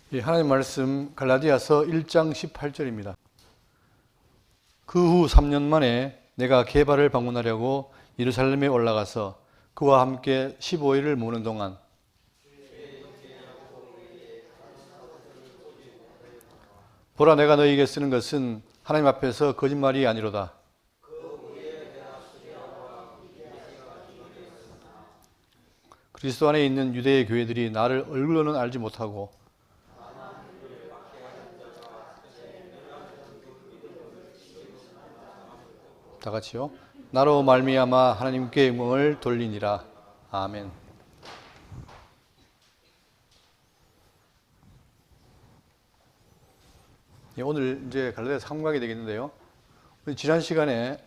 하나님 말씀 갈라디아서 1장 18절입니다. 그 후 3년 만에 내가 게바를 방문하려고 예루살렘에 올라가서 그와 함께 15일을 모는 동안 보라, 내가 너희에게 쓰는 것은 하나님 앞에서 거짓말이 아니로다. 그리스도 안에 있는 유대의 교회들이 나를 얼굴로는 알지 못하고 다 같이요. 나로 말미암아 하나님께 영광을 돌리니라. 아멘. 오늘 이제 갈라디아서 3강이 되겠는데요. 지난 시간에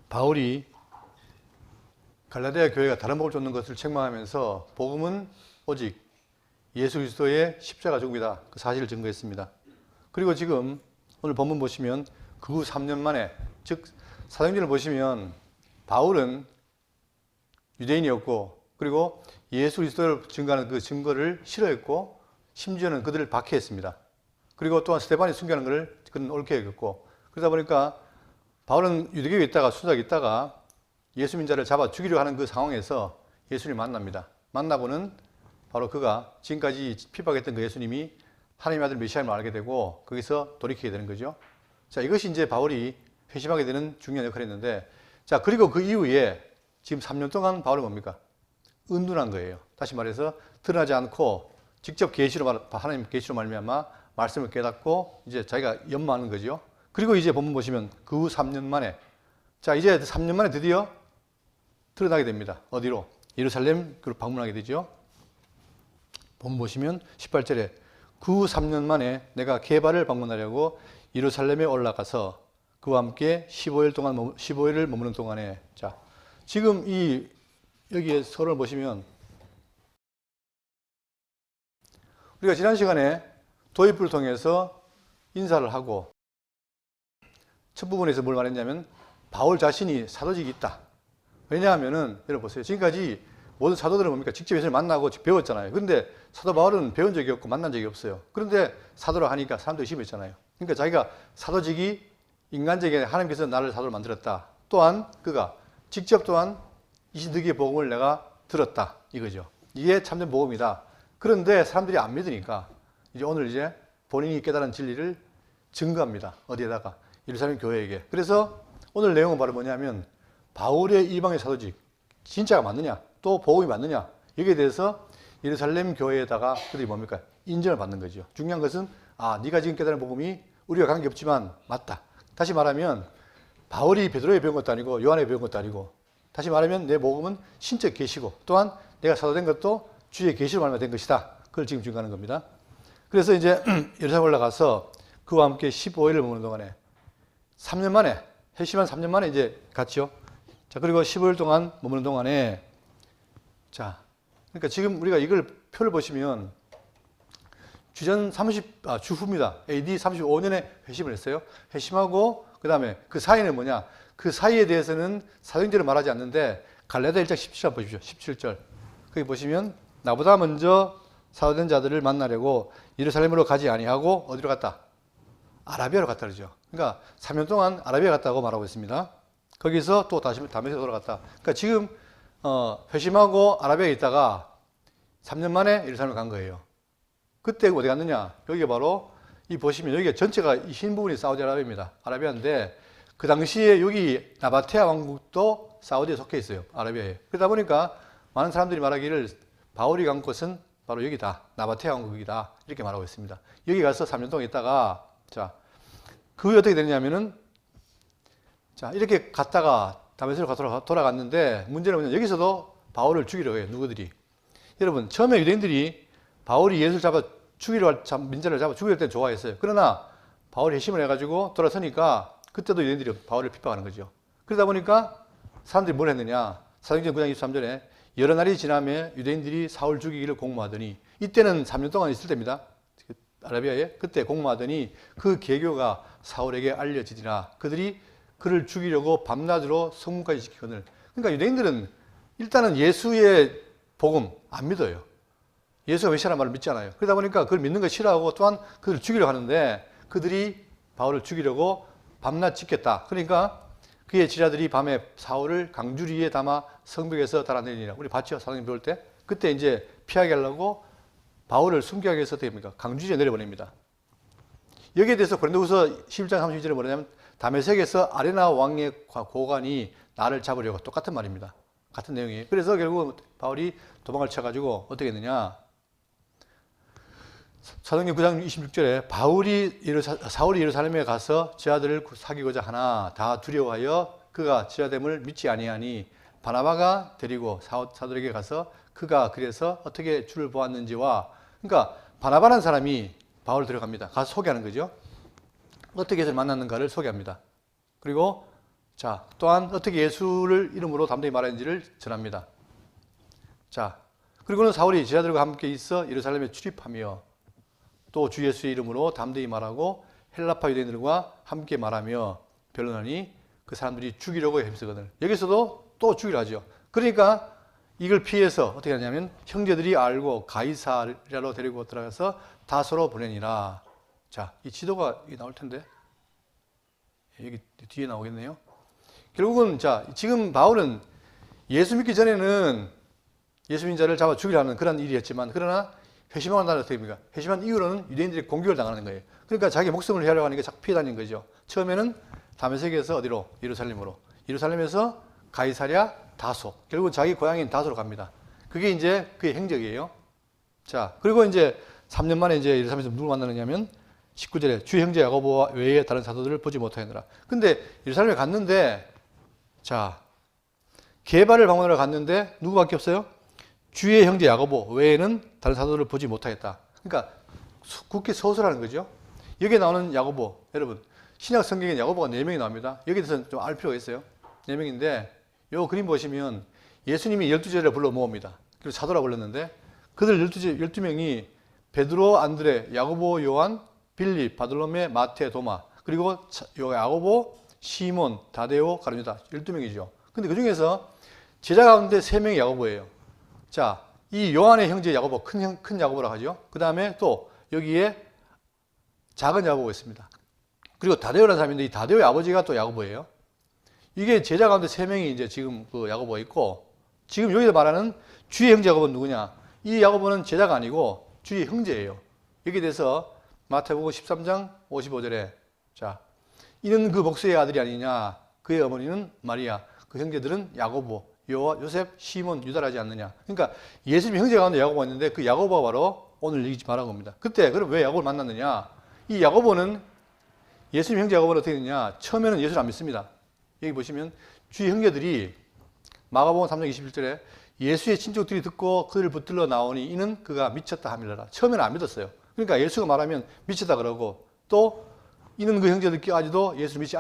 바울이 갈라디아 교회가 다른 복을 쫓는 것을 책망하면서 복음은 오직 예수 그리스도의 십자가 죽음이다, 그 사실을 증거했습니다. 그리고 지금 오늘 본문 보시면 그 후 3년 만에, 즉 사도행전을 보시면 바울은 유대인이었고 그리고 예수 그리스도를 증거하는 그 증거를 싫어했고 심지어는 그들을 박해했습니다. 그리고 또한 스데반이 순교하는 것을 그는 옳게 여겼고, 그러다 보니까 바울은 유대교에 있다가 수작에 있다가 예수 민자를 잡아 죽이려 하는 그 상황에서 예수님을 만납니다. 만나고는 바로 그가 지금까지 핍박했던 그 예수님이 하나님의 아들 메시아임을 알게 되고 거기서 돌이키게 되는 거죠. 자, 이것이 이제 바울이 회심하게 되는 중요한 역할을 했는데, 자, 그리고 그 이후에 지금 3년 동안 바울은 뭡니까? 은둔한 거예요. 다시 말해서 드러나지 않고 직접 하나님 계시로 말미암아 말씀을 깨닫고 이제 자기가 연마하는 거죠. 그리고 이제 본문 보시면 그 후 3년 만에, 자, 이제 3년 만에 드디어 드러나게 됩니다. 어디로? 예루살렘으로 방문하게 되죠. 본문 보시면 18절에 그 후 3년 만에 내가 게바를 방문하려고 예루살렘에 올라가서 그와 함께 15일을 머무는 동안에, 자, 지금 여기에 서론을 보시면 우리가 지난 시간에 도입부를 통해서 인사를 하고 첫 부분에서 뭘 말했냐면 바울 자신이 사도직이 있다. 왜냐하면은 여러분 보세요. 지금까지 모든 사도들은 뭡니까? 직접 예수를 만나고 배웠잖아요. 그런데 사도 바울은 배운 적이 없고 만난 적이 없어요. 그런데 사도를 하니까 사람들이 의심했잖아요. 그러니까 자기가 사도직이 인간적인 하나님께서 나를 사도로 만들었다. 또한 그가 직접 또한 22개의 복음을 내가 들었다. 이거죠. 이게 참된 복음이다. 그런데 사람들이 안 믿으니까 이제 오늘 이제 본인이 깨달은 진리를 증거합니다. 어디에다가? 예루살렘 교회에게. 그래서 오늘 내용은 바로 뭐냐면 바울의 이방의 사도직 진짜가 맞느냐, 또 복음이 맞느냐, 여기에 대해서 예루살렘 교회에다가 그들이 뭡니까? 인정을 받는 거죠. 중요한 것은 네가 지금 깨달은 복음이 우리와 관계없지만 맞다. 다시 말하면 바울이 베드로에 배운 것도 아니고 요한에 배운 것도 아니고, 다시 말하면 내 복음은 신적 계시고 또한 내가 사도된 것도 주의 계시로 말미암아 된 것이다. 그걸 지금 증거하는 겁니다. 그래서 이제 예루살렘 올라가서 그와 함께 15일을 머무는 동안에 3년 만에, 회심한 3년 만에 이제 갔죠. 자, 그리고 15일 동안 머무는 동안에, 자, 그러니까 지금 우리가 이걸 표를 보시면 주후입니다. AD 35년에 회심을 했어요. 회심하고 그 다음에 그 사이는 뭐냐? 그 사이에 대해서는 사도행전을 말하지 않는데 갈라디아 1장 17절 보십시오. 17절. 거기 보시면 나보다 먼저 사도된 자들을 만나려고 예루살렘으로 가지 아니하고 어디로 갔다? 아라비아로 갔다 그러죠. 그러니까 3년 동안 아라비아 갔다고 말하고 있습니다. 거기서 또 다시 다메섹으로 돌아갔다. 그러니까 지금 회심하고 아라비아에 있다가 3년 만에 예루살렘을 간 거예요. 그때 어디 갔느냐? 여기가 바로 이 보시면 여기가 전체가 이 흰 부분이 사우디아라비아입니다. 아라비아인데 그 당시에 여기 나바테아 왕국도 사우디에 속해 있어요. 아라비아에. 그러다 보니까 많은 사람들이 말하기를 바울이 간 곳은 바로 여기다. 나바테아 왕국이다. 이렇게 말하고 있습니다. 여기 가서 3년 동안 있다가, 자, 그게 어떻게 되냐면은, 자, 이렇게 갔다가 다메섹으로 돌아갔는데 문제는 뭐냐? 여기서도 바울을 죽이려고 해요. 누구들이? 여러분, 처음에 유대인들이 바울이 예수를 민자를 잡아 죽일 때는 좋아했어요. 그러나 바울이 회심을 해가지고 돌아서니까 그때도 유대인들이 바울을 핍박하는 거죠. 그러다 보니까 사람들이 뭘 했느냐? 사도행전 9장 23절에 여러 날이 지나며 유대인들이 사울 죽이기를 공모하더니, 이때는 3년 동안 있을 때입니다. 아라비아에. 그때 공모하더니 그 계교가 사울에게 알려지니라. 그들이 그를 죽이려고 밤낮으로 성문까지 지키거늘. 그러니까 유대인들은 일단은 예수의 복음 안 믿어요. 예수가 메시아라는 말을 믿지 않아요. 그러다 보니까 그걸 믿는 거 싫어하고 또한 그들을 죽이려고 하는데 그들이 바울을 죽이려고 밤낮 짓겠다. 그러니까 그의 제자들이 밤에 사울을 강주리에 담아 성벽에서 달아내리니라. 우리 봤죠? 사도행 배울 때. 그때 이제 피하게 하려고 바울을 숨기하기 위해서 어떻게 합니까? 강주리에 내려보냅니다. 여기에 대해서 고린도후서 11장 32절에 뭐냐면 다메섹에서 아레나 왕의 고관이 나를 잡으려고 똑같은 말입니다. 같은 내용이에요. 그래서 결국 바울이 도망을 쳐가지고 어떻게 했느냐? 사도행전 9장 26절에 사울이 예루살렘에 가서 제자들을 사귀고자 하나 다 두려워하여 그가 제자됨을 믿지 아니하니 바나바가 데리고 사도에게 가서 그가 그래서 어떻게 주를 보았는지와 그러니까 바나바라는 사람이 바울을 데려갑니다. 가서 소개하는 거죠. 어떻게 예수를 만났는가를 소개합니다. 그리고 자 또한 어떻게 예수를 이름으로 담대히 말하는지를 전합니다. 자 그리고는 사울이 제자들과 함께 있어 예루살렘에 출입하며 또 주 예수의 이름으로 담대히 말하고 헬라파 유대인들과 함께 말하며 변론하니 그 사람들이 죽이려고 힘쓰거든. 여기서도 또 죽이려 하죠. 그러니까 이걸 피해서 어떻게 하냐면 형제들이 알고 가이사랴로 데리고 들어가서 다소로 보내니라. 자, 이 지도가 나올 텐데 여기 뒤에 나오겠네요. 결국은 자 지금 바울은 예수 믿기 전에는 예수 믿는 자를 잡아 죽이려는 그런 일이었지만 그러나 회심하고 나서 어떻게 됩니까? 회심한 이후로는 유대인들이 공격을 당하는 거예요. 그러니까 자기 목숨을 피하려고 하는 게 자꾸 피해 다니는 거죠. 처음에는 다메섹에서 어디로? 예루살렘으로. 예루살렘에서 가이사랴, 다소. 결국은 자기 고향인 다소로 갑니다. 그게 이제 그의 행적이에요. 자, 그리고 이제 3년 만에 이제 예루살렘에서 누굴 만나느냐면 19절에 주 형제 야고보 외에 다른 사도들을 보지 못하였느라. 근데 예루살렘에 갔는데 자, 게바를 방문하러 갔는데 누구밖에 없어요? 주의 형제 야고보 외에는 다른 사도들을 보지 못하겠다. 그러니까 굳게 서술하는 거죠. 여기에 나오는 야고보, 여러분 신약 성경에 야고보가 4명이 나옵니다. 여기에 대해서는 좀 알 필요가 있어요. 4명인데 요 그림 보시면 예수님이 12제자를 불러 모읍니다. 그리고 사도라고 불렀는데 그들 12명이 베드로, 안드레, 야고보, 요한, 빌립, 바돌로메, 마테, 도마 그리고 야고보, 시몬, 다데오, 가룟유다 12명이죠. 근데 그 중에서 제자 가운데 3명이 야고보예요. 자, 이 요한의 형제 야고보, 큰 야고보라고 하죠. 그 다음에 또 여기에 작은 야고보가 있습니다. 그리고 다데오라는 사람인데 이 다데오의 아버지가 또 야고보예요. 이게 제자 가운데 3명이 이제 지금 그 야고보가 있고 지금 여기서 말하는 주의 형제 야고보는 누구냐? 이 야고보는 제자가 아니고 주의 형제예요. 여기에 대해서 마태복음 13장 55절에 자, 이는 그 목수의 아들이 아니냐? 그의 어머니는 마리아, 그 형제들은 야고보, 요셉, 시몬, 유다라지 않느냐. 그러니까 예수님 형제 가운데 야고보가 있는데 그 야고보가 바로 오늘 얘기 말한 겁니다. 그때 그럼 왜 야고보를 만났느냐? 이 야고보는 예수님 형제 야고보는 어떻게 됐냐? 처음에는 예수를 안 믿습니다. 여기 보시면 주의 형제들이 마가복음 3장 21절에 예수의 친족들이 듣고 그를 붙들러 나오니 이는 그가 미쳤다 하밀러라. 처음에는 안 믿었어요. 그러니까 예수가 말하면 미쳤다 그러고 또 이는 그 형제들까지도 예수를 믿지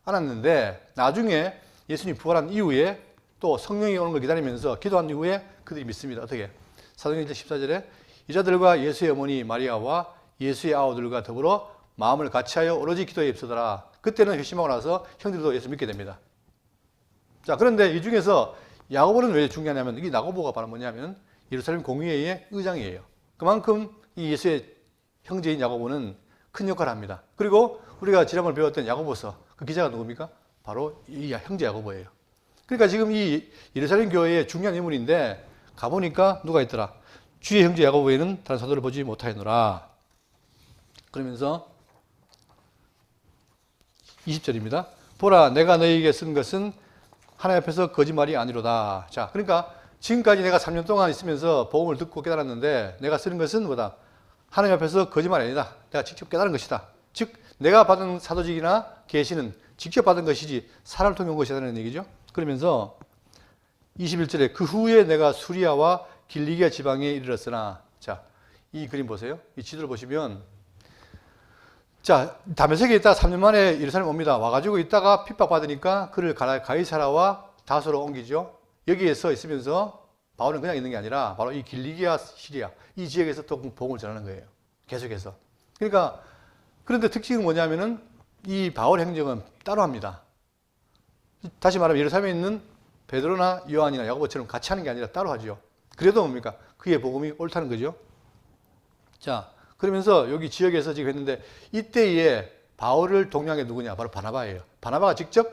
않았는데 나중에 예수님이 부활한 이후에 또 성령이 오는 걸 기다리면서 기도한 이후에 그들이 믿습니다. 어떻게? 사도행전 14절에 이자들과 예수의 어머니 마리아와 예수의 아우들과 더불어 마음을 같이하여 오로지 기도에 입서더라. 그때는 회심하고 나서 형들도 예수 믿게 됩니다. 자, 그런데 이 중에서 야고보는 왜 중요하냐면 이 야고보가 바로 뭐냐면 예루살렘 공의회의 의장이에요. 그만큼 이 예수의 형제인 야고보는 큰 역할을 합니다. 그리고 우리가 지난번에 배웠던 야고보서 그 기자가 누굽니까? 바로 이 형제 야고보예요. 그러니까 지금 이 예루살렘 교회의 중요한 인물인데 가보니까 누가 있더라? 주의 형제 야고보에는 다른 사도를 보지 못하였노라. 그러면서 20절입니다. 보라 내가 너희에게 쓴 것은 하나님 앞에서 거짓말이 아니로다. 자, 그러니까 지금까지 내가 3년 동안 있으면서 복음을 듣고 깨달았는데 내가 쓰는 것은 뭐다? 하나님 앞에서 거짓말이 아니다. 내가 직접 깨달은 것이다. 즉 내가 받은 사도직이나 계시는 직접 받은 것이지 사람을 통해 온 것이라는 얘기죠. 그러면서 21절에 그 후에 내가 수리아와 길리기아 지방에 이르렀으나 자, 이 그림 보세요. 이 지도를 보시면 자, 다메섹에 있다가 3년 만에 예루살렘 옵니다. 와가지고 있다가 핍박받으니까 그를 가이사라와 다소로 옮기죠. 여기에 서 있으면서 바울은 그냥 있는 게 아니라 바로 이 길리기아, 시리아 이 지역에서 또 복음을 전하는 거예요. 계속해서. 그러니까 그런데 특징은 뭐냐면은 이 바울 행정은 따로 합니다. 다시 말하면 예루살렘에 있는 베드로나 요한이나 야고보처럼 같이 하는 게 아니라 따로 하죠. 그래도 뭡니까? 그의 복음이 옳다는 거죠. 자, 그러면서 여기 지역에서 지금 했는데 이때에 바울을 동료한 게 누구냐? 바로 바나바예요. 바나바가 직접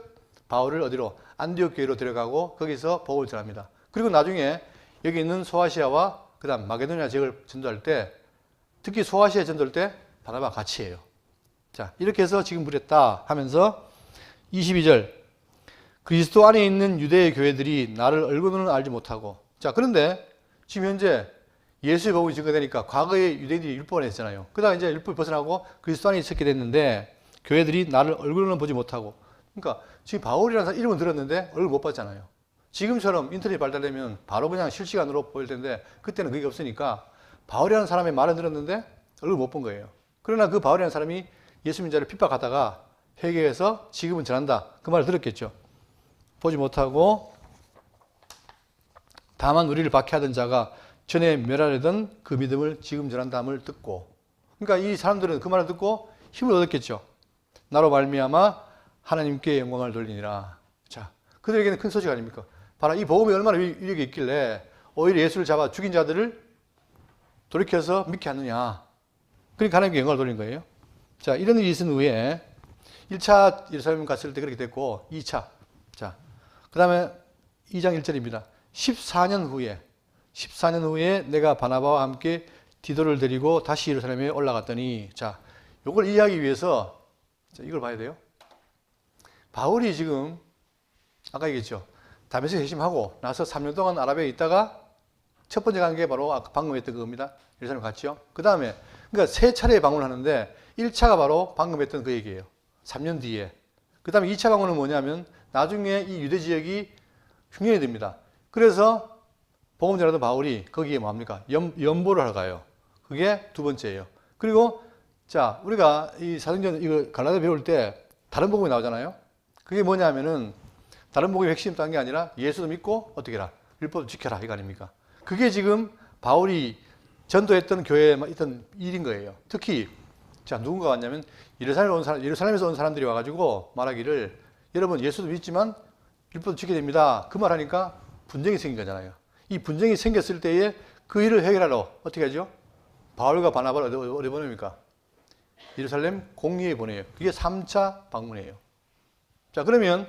바울을 어디로? 안디옥 교회로 데려가고 거기서 복음을 전합니다. 그리고 나중에 여기 있는 소아시아와 그다음 마게도니아 지역을 전도할 때 특히 소아시아 전도할 때 바나바가 같이 해요. 자, 이렇게 해서 지금 그랬다 하면서 22절 그리스도 안에 있는 유대의 교회들이 나를 얼굴로는 알지 못하고 자, 그런데 지금 현재 예수의 복음이 증거되니까 과거에 유대인들이 율법을 했잖아요. 그러다가 이제 율법을 벗어나고 그리스도 안에 있었게 됐는데 교회들이 나를 얼굴로는 보지 못하고 그러니까 지금 바울이라는 사람 이름은 들었는데 얼굴 못 봤잖아요. 지금처럼 인터넷이 발달되면 바로 그냥 실시간으로 보일 텐데 그때는 그게 없으니까 바울이라는 사람의 말은 들었는데 얼굴 못 본 거예요. 그러나 그 바울이라는 사람이 예수 믿는 자를 핍박하다가 회개해서 지금은 전한다. 그 말을 들었겠죠. 보지 못하고 다만 우리를 박해하던 자가 전에 멸하려던 그 믿음을 지금 전한다함을 듣고 그러니까 이 사람들은 그 말을 듣고 힘을 얻었겠죠. 나로 말미암아 하나님께 영광을 돌리니라. 자, 그들에게는 큰 소식 아닙니까? 봐라, 이 복음이 얼마나 위력이 있길래 오히려 예수를 잡아 죽인 자들을 돌이켜서 믿게 하느냐. 그러니까 하나님께 영광을 돌린 거예요. 자, 이런 일이 있은 후에 1차 예루살렘 갔을 때 그렇게 됐고 2차. 자, 그 다음에 2장 1절입니다. 14년 후에 내가 바나바와 함께 디도를 데리고 다시 예루살렘에 올라갔더니 자, 요걸 이해하기 위해서 자, 이걸 봐야 돼요. 바울이 지금 아까 얘기했죠. 다메섹에 회심하고 나서 3년 동안 아라비아에 있다가 첫 번째 간 게 바로 아까 방금 했던 그겁니다. 예루살렘 갔죠. 그 다음에 그러니까 세 차례 방문하는데 1차가 바로 방금 했던 그 얘기예요. 3년 뒤에. 그 다음에 2차 방문은 뭐냐면 나중에 이 유대 지역이 흉년이 됩니다. 그래서 복음 전하던 바울이 거기에 뭡니까? 연보를 하러 가요. 그게 두 번째예요. 그리고 자, 우리가 이 사도행전 이거 갈라디아 배울 때 다른 복음이 나오잖아요. 그게 뭐냐면은 다른 복음이 핵심 딴 게 아니라 예수도 믿고 어떻게 해라? 율법을 지켜라 이거 아닙니까? 그게 지금 바울이 전도했던 교회에 있던 일인 거예요. 특히 자, 누군가 왔냐면 예루살렘에서 온 사람들이 와가지고 말하기를 여러분 예수도 믿지만 율법도 지켜야 됩니다. 그 말하니까 분쟁이 생긴 거잖아요. 이 분쟁이 생겼을 때에 그 일을 해결하러 어떻게 하죠? 바울과 바나바를 어디 보냅니까? 예루살렘 공회에 보내요. 그게 3차 방문이에요. 자, 그러면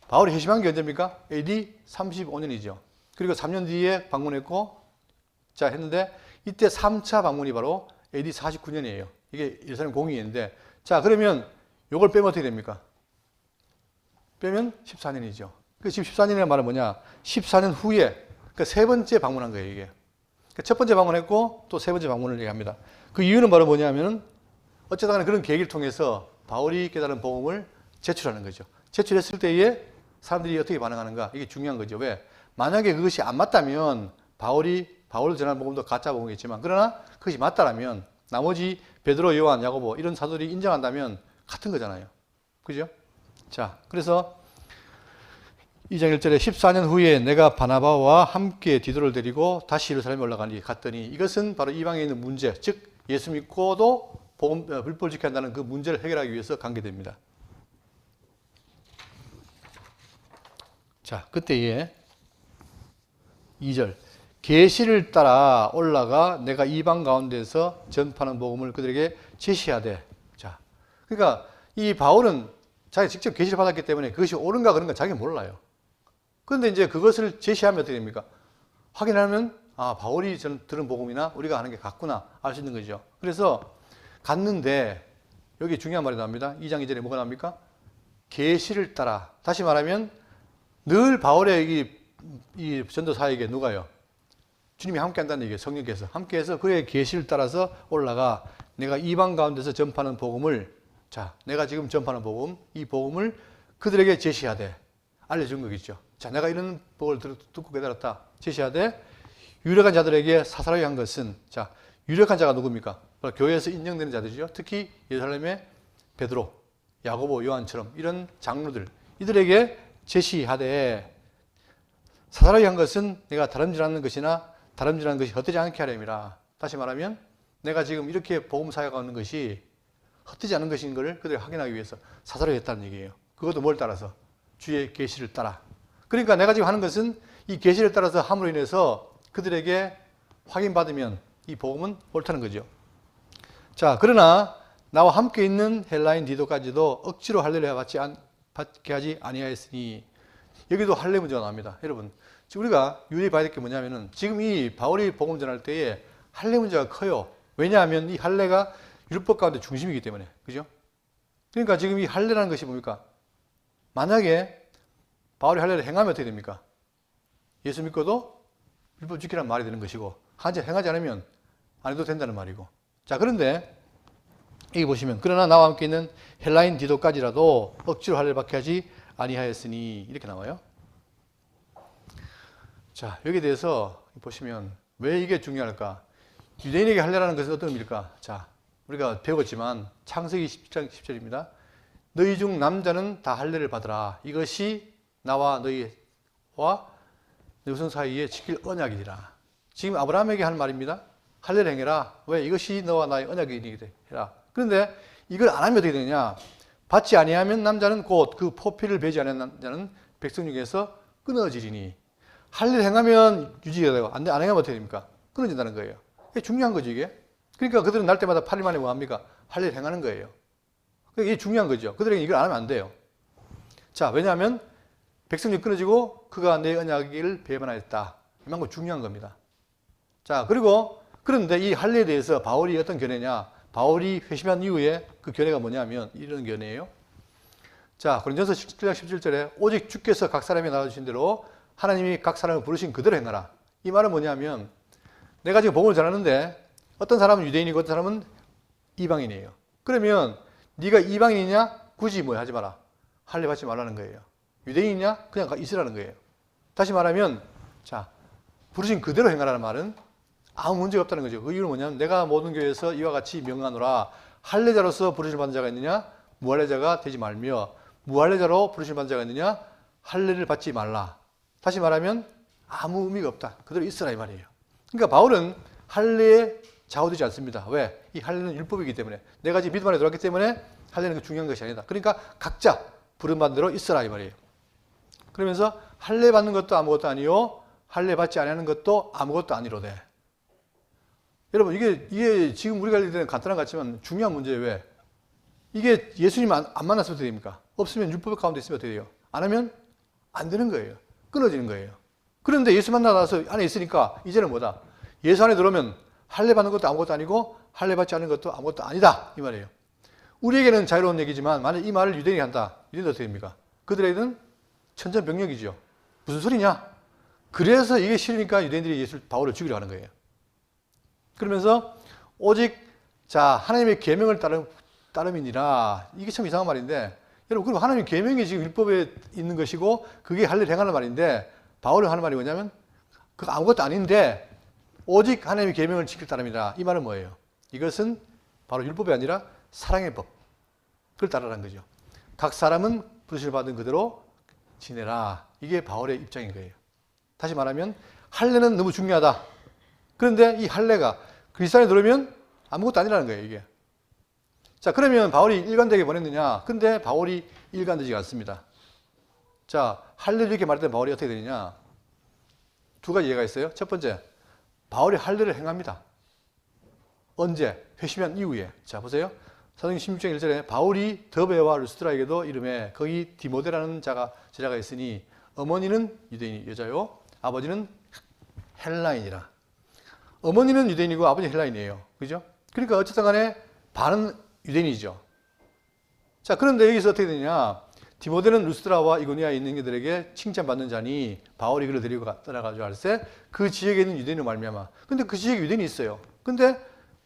바울이 회심한 게 언제입니까? AD 35년이죠. 그리고 3년 뒤에 방문했고 자 했는데 이때 3차 방문이 바로 AD 49년이에요. 이게 예루살렘 공회인데 자, 그러면 요걸 빼면 어떻게 됩니까? 빼면 14년이죠. 그 지금 14년이라는 말은 뭐냐? 14년 후에 그 세 번째 방문한 거예요, 이게. 그러니까 첫 번째 방문했고 또 세 번째 방문을 얘기합니다. 그 이유는 바로 뭐냐면은 어쨌든 간에 그런 계기를 통해서 바울이 깨달은 복음을 제출하는 거죠. 제출했을 때에 사람들이 어떻게 반응하는가? 이게 중요한 거죠. 왜? 만약에 그것이 안 맞다면 바울을 전하는 복음도 가짜 복음이겠지만 그러나 그것이 맞다라면 나머지 베드로, 요한, 야고보 이런 사도들이 인정한다면 같은 거잖아요. 그죠? 자, 그래서 2장 1절에 14년 후에 내가 바나바와 함께 디도를 데리고 다시 예루살렘에 올라가니 갔더니 이것은 바로 이방에 있는 문제, 즉 예수 믿고도 율법을 지켜야 한다는 그 문제를 해결하기 위해서 간 게 됩니다. 자, 그때에 2절 계시를 따라 올라가 내가 이방 가운데서 전파하는 복음을 그들에게 제시하되 자, 그러니까 이 바울은 자기가 직접 계시를 받았기 때문에 그것이 옳은가 그런가 자기가 몰라요. 그런데 이제 그것을 제시하면 어떻게 됩니까? 확인하면 아, 바울이 들은 복음이나 우리가 하는 게 같구나 알 수 있는 거죠. 그래서 갔는데 여기 중요한 말이 나옵니다. 2장 2절에 뭐가 나옵니까? 계시를 따라. 다시 말하면 늘 바울의 이 전도 사역에 누가요? 주님이 함께 한다는 얘기예요. 성령께서 함께해서 그의 계시를 따라서 올라가 내가 이방 가운데서 전파하는 복음을 자, 내가 지금 전파하는 복음, 이 복음을 그들에게 제시하되 알려준 거겠죠. 자, 내가 이런 복을 듣고 깨달았다. 제시하되 유력한 자들에게 사사로이 한 것은 자, 유력한 자가 누굽니까? 교회에서 인정되는 자들이죠. 특히 예루살렘의 베드로, 야고보, 요한처럼 이런 장로들 이들에게 제시하되 사사로이 한 것은 내가 다름질하는 것이나 다름질하는 것이 헛되지 않게 하려니라. 다시 말하면 내가 지금 이렇게 복음 사역하고 있는 것이 헛되지 않은 것인 것을 그들이 확인하기 위해서 사사로이 했다는 얘기예요. 그것도 뭘 따라서? 주의 계시를 따라. 그러니까 내가 지금 하는 것은 이 계시를 따라서 함으로 인해서 그들에게 확인받으면 이 복음은 옳다는 거죠. 자, 그러나 나와 함께 있는 헬라인 디도까지도 억지로 할례를 받게 하지 아니하였으니, 여기도 할례 문제가 나옵니다. 여러분, 지금 우리가 유의해 봐야 될 게 뭐냐면은, 지금 이 바울이 복음 전할 때에 할례 문제가 커요. 왜냐하면 이 할례가 율법 가운데 중심이기 때문에. 그죠? 그러니까 지금 이 할례라는 것이 뭡니까? 만약에 바울이 할례를 행하면 어떻게 됩니까? 예수 믿고도 율법 지키라는 말이 되는 것이고, 행하지 않으면 안 해도 된다는 말이고. 자, 그런데 여기 보시면, 그러나 나와 함께 있는 헬라인 디도까지라도 억지로 할례를 받게 하지 아니하였으니, 이렇게 나와요. 자, 여기에 대해서 보시면 왜 이게 중요할까? 유대인에게 할례라는 것은 어떤 의미일까? 자, 우리가 배웠지만 창세기 17장 10절입니다. 너희 중 남자는 다 할례를 받으라. 이것이 나와 너희와 내 후손 사이에 지킬 언약이니라. 지금 아브라함에게 하는 말입니다. 할례를 행해라. 왜? 이것이 너와 나의 언약이니 해라. 그런데 이걸 안 하면 어떻게 되느냐? 받지 아니하면 남자는 곧 그 포피를 베지 않은 자는 백성 중에서 끊어지리니. 할례를 행하면 유지가 되고 안 행하면 어떻게 됩니까? 끊어진다는 거예요. 이게 중요한 거죠, 이게. 그러니까 그들은 날 때마다 8일 만에 뭐 합니까? 할례를 행하는 거예요. 이게 중요한 거죠. 그들에게 이걸 안 하면 안 돼요. 자, 왜냐하면 백성이 끊어지고 그가 내 언약을 배반하였다. 이만큼 중요한 겁니다. 자, 그런데 이 할례에 대해서 바울이 어떤 견해냐? 바울이 회심한 이후에 그 견해가 뭐냐면 이런 견해예요. 자, 고린도전서 17장 17절에 오직 주께서 각 사람이 나눠주신 대로 하나님이 각 사람을 부르신 그대로 행하라. 이 말은 뭐냐면, 내가 지금 복음을 전하는데 어떤 사람은 유대인이고 어떤 사람은 이방인이에요. 그러면 네가 이방인이냐? 굳이 뭐 하지 마라. 할례 받지 말라는 거예요. 유대인이냐? 그냥 있으라는 거예요. 다시 말하면, 자, 부르신 그대로 행하라는 말은 아무 문제가 없다는 거죠. 그 이유는 뭐냐면, 내가 모든 교회에서 이와 같이 명하노라. 할례자로서 부르심을 받는 자가 있느냐? 무할례자가 되지 말며, 무할례자로 부르심을 받는 자가 있느냐? 할례를 받지 말라. 다시 말하면 아무 의미가 없다. 그대로 있으라 이 말이에요. 그러니까 바울은 할례에 좌우되지 않습니다. 왜? 이 할례는 율법이기 때문에. 내가 지금 믿음 안에 들어왔기 때문에 할례는 중요한 것이 아니다. 그러니까 각자 부름받은 대로 있으라 이 말이에요. 그러면서 할례 받는 것도 아무것도 아니요, 할례 받지 않는 것도 아무것도 아니로되. 여러분, 이게 지금 우리가 할 때는 간단한 것 같지만 중요한 문제예요. 왜? 이게 예수님 안 만났으면 어떻게 됩니까? 없으면 율법 가운데 있으면 어떻게 돼요? 안 하면 안 되는 거예요. 끊어지는 거예요. 그런데 예수 만나서 안에 있으니까 이제는 뭐다? 예수 안에 들어오면 할례 받는 것도 아무것도 아니고 할례 받지 않는 것도 아무것도 아니다 이 말이에요. 우리에게는 자유로운 얘기지만 만약 이 말을 유대인이 한다. 유대인은 어떻게 됩니까? 그들에게는 천전병력이죠. 무슨 소리냐? 그래서 이게 싫으니까 유대인들이 바울을 죽이려 하는 거예요. 그러면서 오직 하나님의 계명을 따름이니라. 이게 참 이상한 말인데, 여러분, 그럼 하나님의 계명이 지금 율법에 있는 것이고 그게 할례를 행하는 말인데, 바울이 하는 말이 뭐냐면 그거 아무것도 아닌데 오직 하나님의 계명을 지킬 따름이라. 이 말은 뭐예요? 이것은 바로 율법이 아니라 사랑의 법. 그걸 따르라는 거죠. 각 사람은 부르심을 받은 그대로 지내라. 이게 바울의 입장인 거예요. 다시 말하면 할례는 너무 중요하다. 그런데 이 할례가 그리스도 안에 들어오면 아무것도 아니라는 거예요, 이게. 자, 그러면 바울이 일관되게 보냈느냐? 근데 바울이 일관되지 않습니다. 자, 할례를 이렇게 말할 때 바울이 어떻게 되느냐? 두 가지 예가 있어요. 첫 번째, 바울이 할례를 행합니다. 언제? 회심한 이후에. 자, 보세요. 사도행전 16장 1절에 바울이 더베와 루스드라에게도 이름에 거기 디모데라는 제자가 있으니 어머니는 유대인 여자요, 아버지는 헬라인이라. 어머니는 유대인이고 아버지는 헬라인이에요. 그죠? 그러니까 어쨌든 간에 반은 유대인이죠. 자, 그런데 여기서 어떻게 되냐? 디모데는 루스드라와 이고니아에 있는 이들에게 칭찬받는 자니 바울이 그를 데리고 떠나가지고 할세 그 지역에 있는 유대인으로 말미암아. 근데 그 지역에 유대인이 있어요. 근데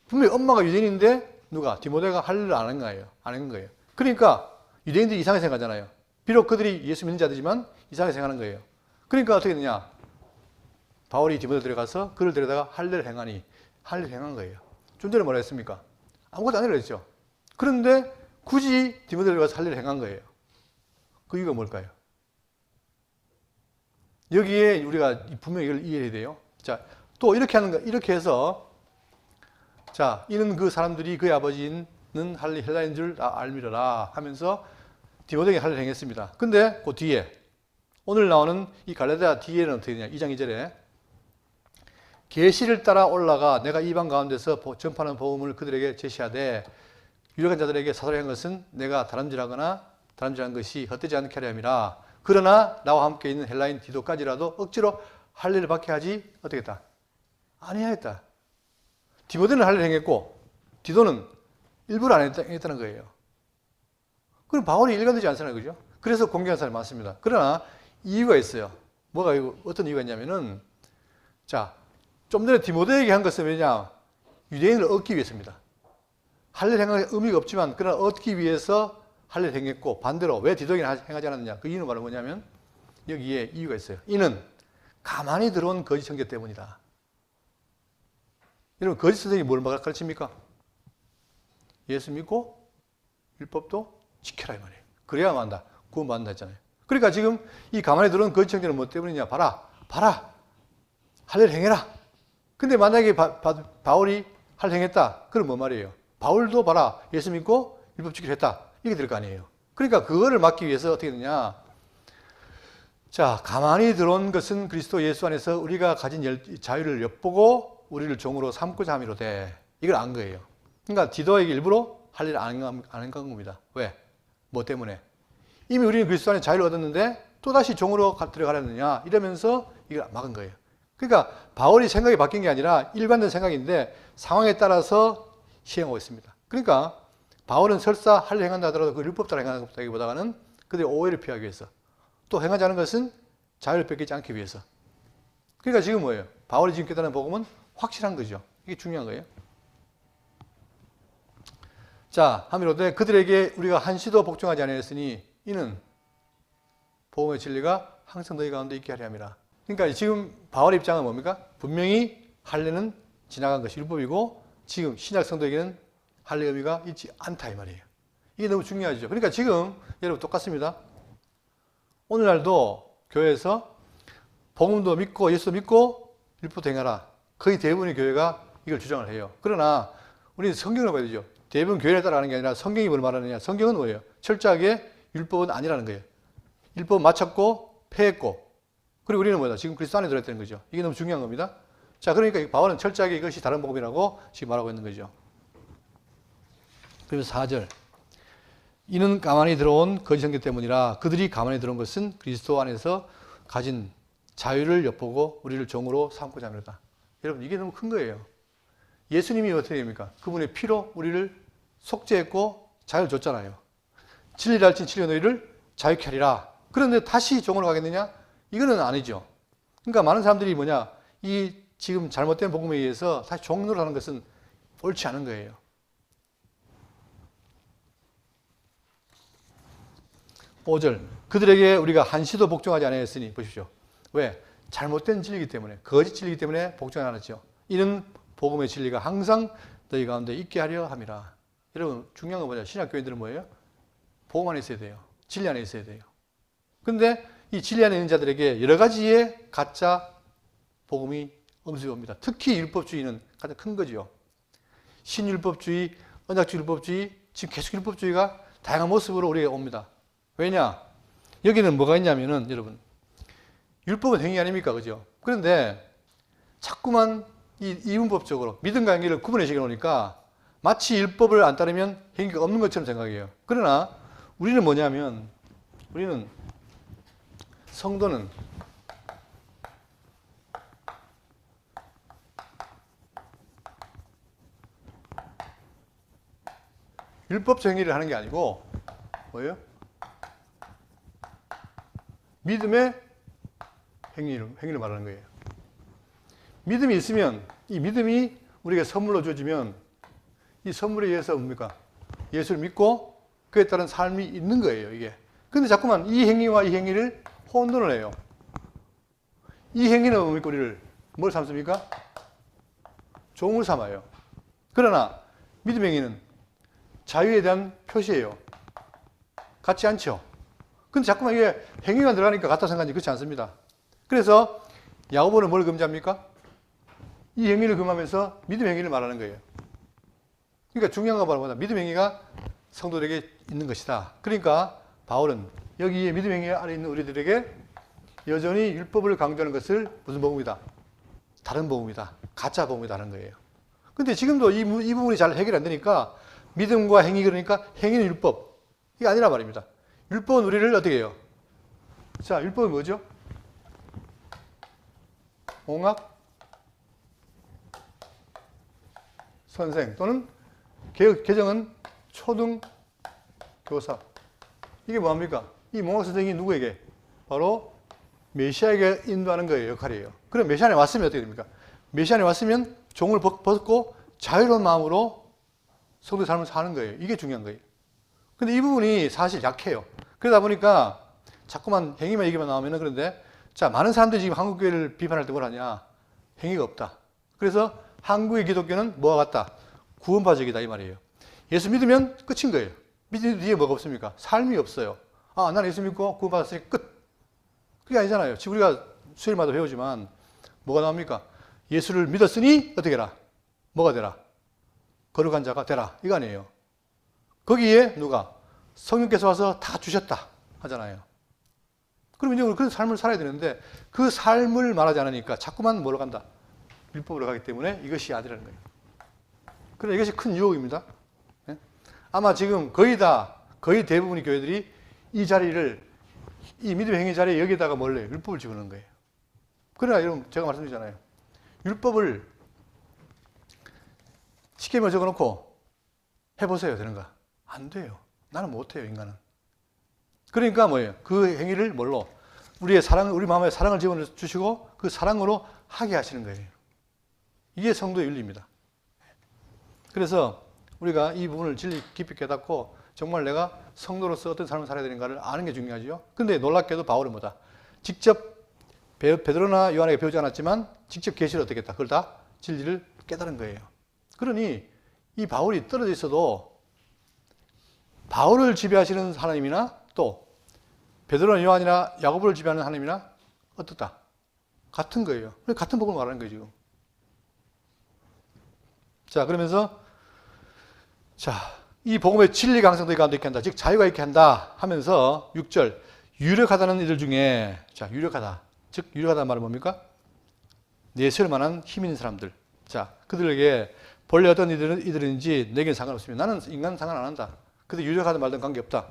분명히 엄마가 유대인인데 누가? 디모데가 할례를 안 한 거예요. 안 한 거예요. 그러니까 유대인들이 이상하게 생각하잖아요. 비록 그들이 예수 믿는 자들이지만 이상하게 생각하는 거예요. 그러니까 어떻게 되냐? 바울이 디모데 데려가서 그를 데려다가 할례를 행하니 할례를 행한 거예요. 좀 전에 뭐라 했습니까? 아무것도 아니라 했죠. 그런데 굳이 디모데 데려가서 할례를 행한 거예요. 그 이유가 뭘까요? 여기에 우리가 분명히 이걸 이해해야 돼요. 자, 또 이렇게 하는 거, 이렇게 해서, 자, 이는 그 사람들이 그의 아버지는 헬라인 줄 알미러라 하면서 디모데에게 할례를 행했습니다. 근데 그 뒤에, 오늘 나오는 이 갈라디아 뒤에는 어떻게 되냐? 2장 2절에 계시를 따라 올라가 내가 이방 가운데서 전파하는 복음을 그들에게 제시하되 유력한 자들에게 사도를 한 것은 내가 다름질하거나 다름질한 것이 헛되지 않게 하려 함이라. 그러나 나와 함께 있는 헬라인 디도까지라도 억지로 할례를 받게 하지 어떻게 했다? 아니하였다. 디모데는 할례를 행했고 디도는 일부러 안 했다는 거예요. 그럼 바울이 일관되지 않잖아요. 그죠? 그래서 공개한 사람이 많습니다. 그러나 이유가 있어요. 뭐가 어떤 이유가 있냐면은 자, 좀 전에 디모데에게 한 것은 왜냐? 유대인을 얻기 위해서입니다. 할례를 행할 의미가 없지만 그러나 얻기 위해서 할례를 행했고 반대로 왜 디도에게 행하지 않았느냐? 그 이유는 바로 뭐냐면 여기에 이유가 있어요. 이는 가만히 들어온 거짓 선교 때문이다. 여러분 거짓 선생이 뭘 가르칩니까? 예수 믿고 율법도 지켜라 이 말이에요. 그래야 만다. 구원받는다 했잖아요. 그러니까 지금 이 가만히 들어온 거짓 선교는 뭐 때문이냐? 봐라. 할례를 행해라. 근데 만약에 바울이 할례를 행했다. 그럼 뭐 말이에요? 바울도 봐라. 예수 믿고 율법 지키려 했다. 이게 될 거 아니에요. 그러니까 그거를 막기 위해서 어떻게 되냐? 자, 가만히 들어온 것은 그리스도 예수 안에서 우리가 가진 자유를 엿보고 우리를 종으로 삼고자 함이로 돼. 이걸 안 거예요. 그러니까 디도에게 일부러 할례를 안 한 겁니다. 왜? 뭐 때문에? 이미 우리는 그리스도 안에 자유를 얻었는데 또다시 종으로 들어가려느냐 이러면서 이걸 막은 거예요. 그러니까 바울이 생각이 바뀐 게 아니라 일관된 생각인데 상황에 따라서 시행하고 있습니다. 그러니까 바울은 설사 할례 행한다 하더라도 그 율법 따라 행하는 것보다는 그들의 오해를 피하기 위해서 또 행하지 않은 것은 자유를 뺏기지 않기 위해서. 그러니까 지금 뭐예요? 바울이 지금 깨달은 복음은 확실한 거죠. 이게 중요한 거예요. 자, 하미로되 그들에게 우리가 한시도 복종하지 아니하였으니 이는 복음의 진리가 항상 너희 가운데 있게 하려 함이라. 그러니까 지금 바울의 입장은 뭡니까? 분명히 할례는 지나간 것이 율법이고 지금 신약 성도에게는 할례 의미가 있지 않다 이 말이에요. 이게 너무 중요하죠. 그러니까 지금 여러분 똑같습니다. 오늘날도 교회에서 복음도 믿고 예수도 믿고 율법도 행하라. 거의 대부분의 교회가 이걸 주장을 해요. 그러나 우리는 성경을 봐야 되죠. 대부분 교회를 따라가는 게 아니라 성경이 뭘 말하느냐. 성경은 뭐예요? 철저하게 율법은 아니라는 거예요. 율법은 마쳤고 폐했고 그리고 우리는 뭐다? 지금 그리스도 안에 들어있다는 거죠. 이게 너무 중요한 겁니다. 자, 그러니까 바울은 철저하게 이것이 다른 복음이라고 지금 말하고 있는 거죠. 그리고 4절. 이는 가만히 들어온 거짓 선교 때문이라. 그들이 가만히 들어온 것은 그리스도 안에서 가진 자유를 엿보고 우리를 종으로 삼고자 합니다. 여러분 이게 너무 큰 거예요. 예수님이 어떻게 됩니까? 그분의 피로 우리를 속죄했고 자유를 줬잖아요. 진리를 알진 진리가 너희를 자유케 하리라. 그런데 다시 종으로 가겠느냐? 이거는 아니죠. 그러니까 많은 사람들이 뭐냐? 이 지금 잘못된 복음에 의해서 다시 종로를 하는 것은 옳지 않은 거예요. 5절. 그들에게 우리가 한시도 복종하지 아니하였으니 보십시오. 왜? 잘못된 진리이기 때문에 거짓 진리이기 때문에 복종 안 했죠. 이는 복음의 진리가 항상 너희 가운데 있게 하려 함이라. 여러분 중요한 건 뭐냐? 신약 교인들은 뭐예요? 복음 안에 있어야 돼요. 진리 안에 있어야 돼요. 근데 이 진리 안에 있는 자들에게 여러 가지의 가짜 복음이 엄습해 옵니다. 특히 율법주의는 가장 큰 거죠. 신율법주의, 언약주의 율법주의, 지금 계속 율법주의가 다양한 모습으로 우리에게 옵니다. 왜냐? 여기는 뭐가 있냐면은 여러분 율법은 행위 아닙니까? 그죠? 그런데 자꾸만 이 이분법적으로 믿음과 행위를 구분해 시켜 놓으니까 마치 율법을 안 따르면 행위가 없는 것처럼 생각해요. 그러나 우리는 뭐냐면 우리는 성도는 율법적 행위를 하는 게 아니고 뭐예요? 믿음의 행위를 말하는 거예요. 믿음이 있으면 이 믿음이 우리에게 선물로 주어지면 이 선물에 의해서 뭡니까? 예수를 믿고 그에 따른 삶이 있는 거예요, 이게. 근데 자꾸만 이 행위와 이 행위를 혼돈을 해요. 이 행위는 뭡니까? 우리를 뭘 삼습니까? 종을 삼아요. 그러나 믿음 행위는 자유에 대한 표시예요. 같지 않죠? 근데 자꾸만 이게 행위가 들어가니까 같다 생각하지 그렇지 않습니다. 그래서 야고보는 뭘 금지합니까? 이 행위를 금하면서 믿음 행위를 말하는 거예요. 그러니까 중요한 건 바로 뭐냐? 믿음 행위가 성도들에게 있는 것이다. 그러니까 바울은 여기에 믿음 행위 안에 있는 우리들에게 여전히 율법을 강조하는 것을 무슨 복음이다? 다른 복음이다. 가짜 복음이라는 거예요. 근데 지금도 이 부분이 잘 해결이 안 되니까 믿음과 행위, 그러니까 행위는 율법. 이게 아니란 말입니다. 율법은 우리를 어떻게 해요? 자, 율법은 뭐죠? 옹학 선생 또는 개정은 초등 교사. 이게 뭐합니까? 이 몽학 선생이 누구에게? 바로 메시아에게 인도하는 거예요. 역할이에요. 그럼 메시아 안에 왔으면 어떻게 됩니까? 메시아 안에 왔으면 종을 벗고 자유로운 마음으로 성도의 삶을 사는 거예요. 이게 중요한 거예요. 근데 이 부분이 사실 약해요. 그러다 보니까 자꾸만 행위만 얘기만 나오면은 그런데 자, 많은 사람들이 지금 한국교회를 비판할 때 뭘 하냐? 행위가 없다. 그래서 한국의 기독교는 뭐와 같다? 구원파적이다 이 말이에요. 예수 믿으면 끝인 거예요. 믿는 뒤에 뭐가 없습니까? 삶이 없어요. 아, 나는 예수 믿고 구원받았으니 끝. 그게 아니잖아요. 지금 우리가 수요일마다 배우지만 뭐가 나옵니까? 예수를 믿었으니 어떻게 해라? 뭐가 되라? 거룩한 자가 되라. 이거 아니에요. 거기에 누가? 성령께서 와서 다 주셨다 하잖아요. 그럼 이제 우리 그런 삶을 살아야 되는데 그 삶을 말하지 않으니까 자꾸만 뭐로 간다? 율법으로 가기 때문에 이것이 아니라는 거예요. 그러나 이것이 큰 유혹입니다. 네? 아마 지금 거의 대부분의 교회들이 이 자리를, 이 믿음의 행위 자리에 여기다가 뭘래? 율법을 집어넣는 거예요. 그러나 여러분, 제가 말씀드리잖아요. 율법을 쉽게 말 적어놓고 해보세요. 되는가? 안 돼요. 나는 못해요, 인간은. 그러니까 뭐예요? 그 행위를 뭘로? 우리 마음에 사랑을 집어주시고 그 사랑으로 하게 하시는 거예요. 이게 성도의 윤리입니다. 그래서 우리가 이 부분을 진리 깊이 깨닫고 정말 내가 성도로서 어떤 삶을 살아야 되는가를 아는 게 중요하죠. 근데 놀랍게도 바울은 뭐다? 직접 베드로나 요한에게 배우지 않았지만 직접 계시를 어떻게 했다? 그걸 다 진리를 깨달은 거예요. 그러니 이 바울이 떨어져 있어도 바울을 지배하시는 하나님이나 또 베드로나 요한이나 야고보를 지배하는 하나님이나 어떻다? 같은 거예요. 같은 복음을 말하는 거예요, 지금. 자, 그러면서 자, 이 복음의 진리 강성도 가운데 있게 한다. 즉 자유가 있게 한다 하면서 6절 유력하다는 이들 중에 자, 유력하다. 즉 유력하다는 말은 뭡니까? 내세울 만한 힘 있는 사람들. 자, 그들에게 본래 어떤 이들인지 내게는 상관없습니다. 나는 인간 상관 안 한다. 그들 유력하든 말든 관계없다.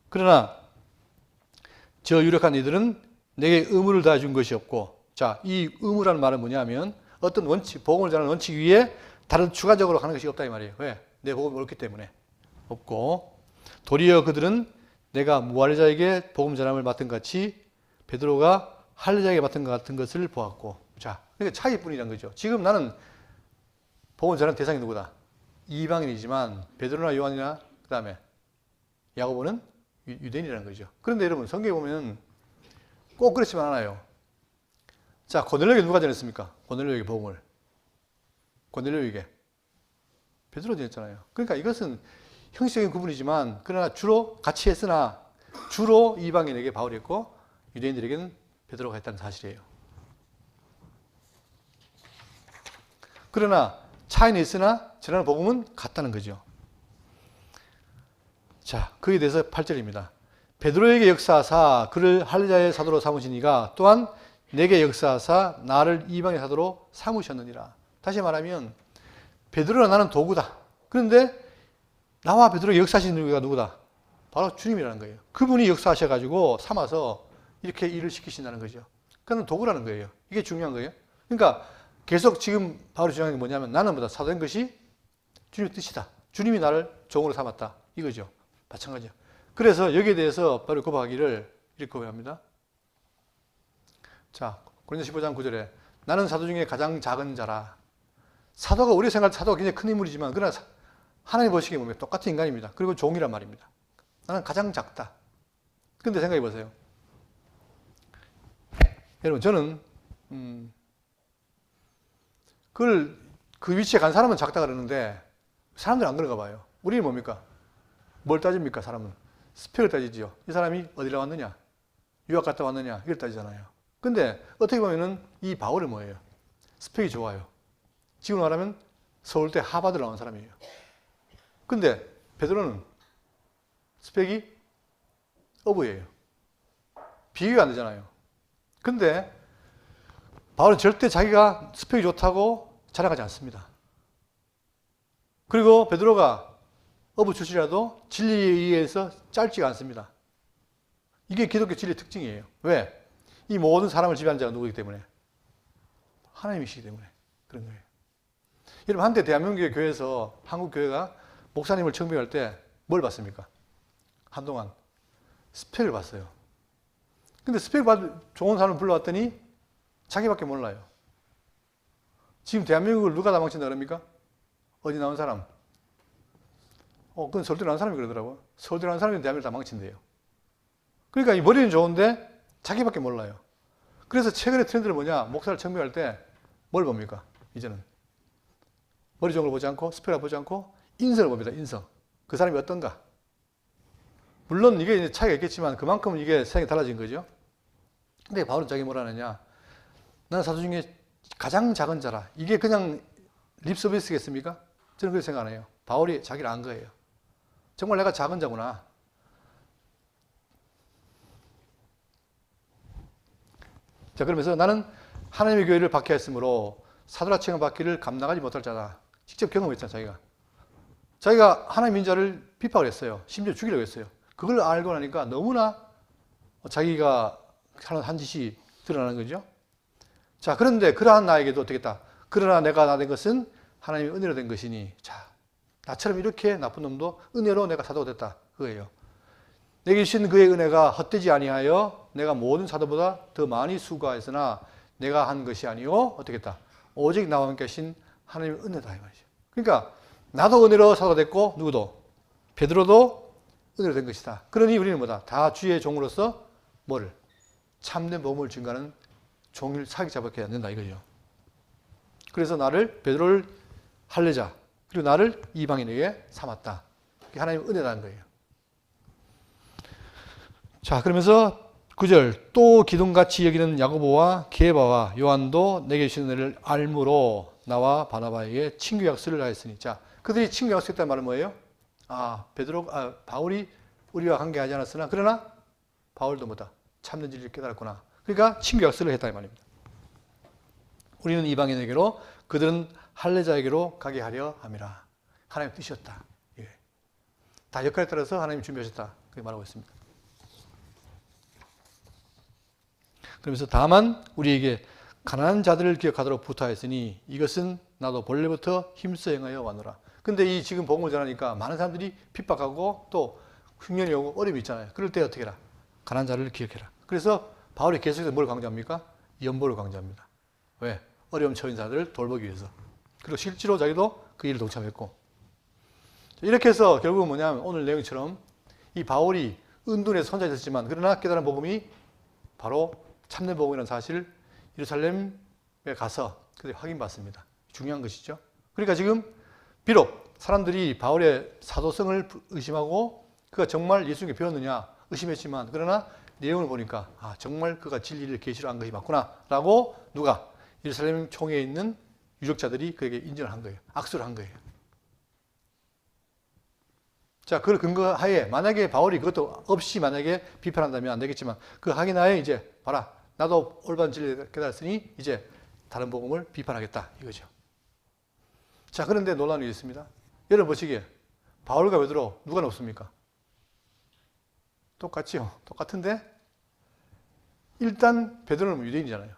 그러나 저 유력한 이들은 내게 의무를 다해 준 것이 없고, 자, 이 의무라는 말은 뭐냐면 어떤 원칙, 복음을 전하는 원칙 위에 다른 추가적으로 하는 것이 없다 이 말이에요. 왜? 내 복음이 옳기 때문에 없고, 도리어 그들은 내가 무할자에게 복음 전함을 맡은 같이 베드로가 할례자에게 맡은 것 같은 것을 보았고, 자, 그러니까 차이뿐이란 거죠. 지금 나는 복음 전하는 대상이 누구다? 이방인이지만 베드로나 요한이나 그 다음에 야고보는 유대인이라는 거죠. 그런데 여러분 성경에 보면 꼭 그렇지만 않아요. 자, 고넬료에게 누가 전했습니까? 고넬료에게 복음을. 고넬료에게 베드로 전했잖아요. 그러니까 이것은 형식적인 구분이지만 그러나 주로 같이 했으나 주로 이방인에게 바울이 했고 유대인들에게는 베드로가 했다는 사실이에요. 그러나 차이는 있으나 전하는 복음은 같다는 거죠. 자, 거기에 대해서 8절입니다. 베드로에게 역사하사 그를 할례자의 사도로 삼으시니가 또한 내게 역사하사 나를 이방의 사도로 삼으셨느니라. 다시 말하면 베드로나 나는 도구다. 그런데 나와 베드로에게 역사하시는 이가 누구다? 바로 주님이라는 거예요. 그분이 역사하셔가지고 삼아서 이렇게 일을 시키신다는 거죠. 그건 도구라는 거예요. 이게 중요한 거예요. 그러니까 계속 지금 바울이 주장하는 게 뭐냐면 나는 뭐다? 사도된 것이 주님의 뜻이다. 주님이 나를 종으로 삼았다. 이거죠. 마찬가지야. 그래서 여기에 대해서 바로 고백하기를 이렇게 고백합니다. 자, 고린도서 15장 9절에 나는 사도 중에 가장 작은 자라. 사도가 우리 생각할 사도가 굉장히 큰 인물이지만 그러나 하나님 보시기에 보면 똑같은 인간입니다. 그리고 종이란 말입니다. 나는 가장 작다. 근데 생각해 보세요. 여러분 저는 그 위치에 간 사람은 작다 그러는데 사람들은 안 그런가 봐요. 우리는 뭡니까? 뭘 따집니까? 사람은 스펙을 따지지요. 이 사람이 어디로 왔느냐? 유학 갔다 왔느냐? 이걸 따지잖아요. 근데 어떻게 보면은 이 바울은 뭐예요? 스펙이 좋아요. 지금 말하면 서울대 하버드 나온 사람이에요. 근데 베드로는 스펙이 어부예요. 비교가 안 되잖아요. 근데 바울은 절대 자기가 스펙이 좋다고 자랑하지 않습니다. 그리고 베드로가 어부 출신이라도 진리에 의해서 짧지가 않습니다. 이게 기독교 진리의 특징이에요. 왜? 이 모든 사람을 지배하는 자가 누구이기 때문에? 하나님이시기 때문에 그런 거예요. 여러분, 한때 대한민국의 교회에서 한국 교회가 목사님을 청빙할 때 뭘 봤습니까? 한동안 스펙을 봤어요. 근데 스펙 받은 좋은 사람을 불러왔더니 자기밖에 몰라요. 지금 대한민국을 누가 다 망친다 그럽니까? 어디 나온 사람? 그건 서울대 나온 사람이 그러더라고요. 서울대 나온 사람이 대한민국을 다 망친대요. 그러니까 이 머리는 좋은데 자기밖에 몰라요. 그래서 최근의 트렌드는 뭐냐? 목사를 청빙할 때 뭘 봅니까? 이제는 머리 좋은 걸 보지 않고 스펙을 보지 않고 인성을 봅니다. 인성. 그 사람이 어떤가? 물론 이게 이제 차이가 있겠지만 그만큼 이게 세상이 달라진 거죠. 근데 바울은 자기 뭐라 하느냐? 나는 사도 중에 가장 작은 자라. 이게 그냥 립 서비스겠습니까? 저는 그렇게 생각 안 해요. 바울이 자기를 안 거예요. 정말 내가 작은 자구나. 자, 그러면서 나는 하나님의 교회를 박해했으므로 사도라 칭함 받기를 감당하지 못할 자다. 직접 경험했잖아, 자기가 하나님 인자를 비판을 했어요. 심지어 죽이려고 했어요. 그걸 알고 나니까 너무나 자기가 하는 한 짓이 드러나는 거죠. 자, 그런데 그러한 나에게도 어떻겠다. 그러나 내가 나 된 것은 하나님의 은혜로 된 것이니. 자, 나처럼 이렇게 나쁜 놈도 은혜로 내가 사도가 됐다. 그거예요. 내게 주신 그의 은혜가 헛되지 아니하여 내가 모든 사도보다 더 많이 수고하였으나 내가 한 것이 아니요 어떻겠다. 오직 나와 함께 하신 하나님의 은혜다 이 말이죠. 그러니까 나도 은혜로 사도가 됐고 누구도 베드로도 은혜로 된 것이다. 그러니 우리는 뭐다? 다 주의 종으로서 뭐를? 참된 복음을 증거하는 종일 사기잡게 안 된다 이거죠. 그래서 나를 베드로를 할례자 그리고 나를 이방인에게 삼았다. 그게 하나님의 은혜라는 거예요. 자, 그러면서 9절 또 기둥같이 여기는 야고보와 게바와 요한도 내게 주신 은혜를 알므로 나와 바나바에게 친구 약속을 하였으니. 자, 그들이 친구 약속했다는 말은 뭐예요? 바울이 우리와 관계하지 않았으나 그러나 바울도 뭐다? 참는 진리를 깨달았구나. 그러니까 친구 약속을 했다 이 말입니다. 우리는 이방인에게로 그들은 할례자에게로 가게 하려 함이라. 하나님의 뜻이었다. 예. 다 역할에 따라서 하나님이 준비하셨다. 그렇게 말하고 있습니다. 그러면서 다만 우리에게 가난한 자들을 기억하도록 부탁했으니 이것은 나도 본래부터 힘써 행하여 왔노라. 근데 이 지금 복음을 전하니까 많은 사람들이 핍박하고 또 흉년이 오고 어려움이 있잖아요. 그럴 때 어떻게 해라? 가난한 자를 기억해라. 그래서 바울이 계속해서 뭘 강조합니까? 연보를 강조합니다. 왜? 어려움 처한 자들을 돌보기 위해서. 그리고 실제로 자기도 그 일을 동참했고. 이렇게 해서 결국은 뭐냐면 오늘 내용처럼 이 바울이 은둔에서 혼자 있었지만 그러나 깨달은 복음이 바로 참된 복음이라는 사실을 예루살렘에 가서 그들이 확인받습니다. 중요한 것이죠. 그러니까 지금 비록 사람들이 바울의 사도성을 의심하고 그가 정말 예수님께 배웠느냐 의심했지만 그러나 내용을 보니까 정말 그가 진리를 계시로 한 것이 맞구나 라고 누가? 예루살렘 총회에 있는 유력자들이 그에게 인정을 한 거예요. 악수를 한 거예요. 자, 그걸 근거하에 만약에 바울이 그것도 없이 만약에 비판한다면 안 되겠지만 그 확인하에 이제 봐라. 나도 올바른 진리를 깨달았으니 이제 다른 복음을 비판하겠다 이거죠. 자, 그런데 논란이 있습니다. 여러분 보시기에 바울과 베드로 누가 높습니까? 똑같죠. 똑같은데 일단 베드로는 유대인이잖아요.